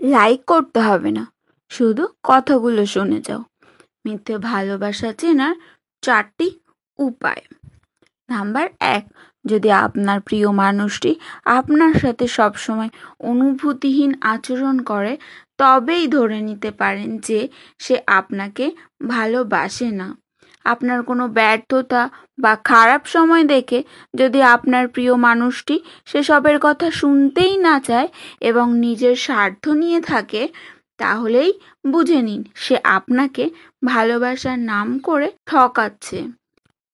Like করতে হবে না, শুধু কথাগুলো শুনে যাও। মিথ্যে ভালোবাসা চেনার 4টি উপায়। নাম্বার 1, যদি আপনার প্রিয় মানুষটি আপনার সাথে সবসময় অনুভূতিহীন আচরণ করে, তবেই ধরে নিতে পারেন যে সে আপনাকে ভালোবাসে না। আপনার কোনো ব্যর্থতা বা খারাপ সময় দেখে যদি আপনার প্রিয় মানুষটি সেসবের কথা শুনতেই না চায় এবং নিজের স্বার্থ নিয়ে থাকে, তাহলেই বুঝে নিন সে আপনাকে ভালোবাসার নাম করে ঠকাচ্ছে।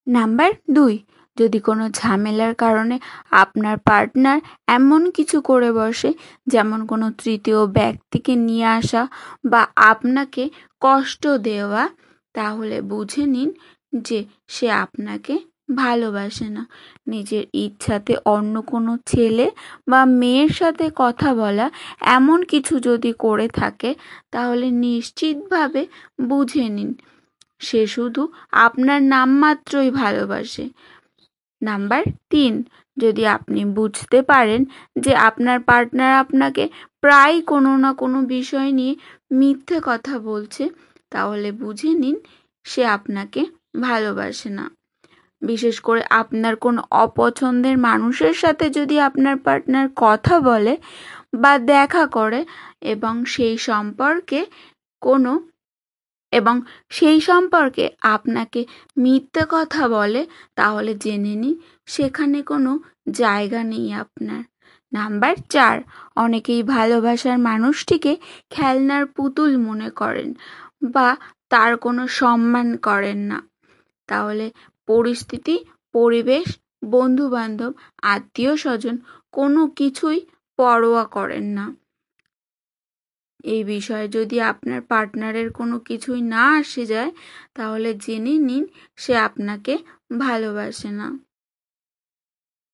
নাম্বার 2, যদি কোনো ঝামেলার কারণে আপনার পার্টনার এমন কিছু করে বসে, যেমন কোনো তৃতীয় ব্যক্তিকে নিয়ে আসা বা আপনাকে কষ্ট দেওয়া, তাহলে বুঝে নিন যে সে আপনাকে ভালোবাসে না। নিজের ইচ্ছাতে অন্য কোনো ছেলে বা মেয়ের সাথে কথা বলা এমন কিছু যদি করে থাকে, তাহলে নিশ্চিতভাবে বুঝে নিন সে শুধু আপনার নামমাত্রই ভালোবাসে। নাম্বার 3, যদি আপনি বুঝতে পারেন যে আপনার পার্টনার আপনাকে প্রায় কোনো না কোনো বিষয় নিয়ে মিথ্যে কথা বলছে, তাহলে বুঝে নিন সে আপনাকে ভালোবাসে না। বিশেষ করে আপনার কোনো অপছন্দের মানুষের সাথে যদি আপনার পার্টনার কথা বলে বা দেখা করে এবং সেই সম্পর্কে আপনাকে মিথ্যে কথা বলে, তাহলে জেনে নিন সেখানে কোনো জায়গা নেই আপনার। নাম্বার 4, অনেকেই ভালোবাসার মানুষটিকে খেলনার পুতুল মনে করেন বা তার কোনো সম্মান করেন না। তাহলে পরিস্থিতি, পরিবেশ, বন্ধু-বান্ধব, আত্মীয়-স্বজন কোনো কিছুই পরোয়া করেন না। এই বিষয়ে যদি আপনার পার্টনারের কোনো কিছুই না আসে যায়, তাহলে জেনে নিন সে আপনাকে ভালোবাসে না।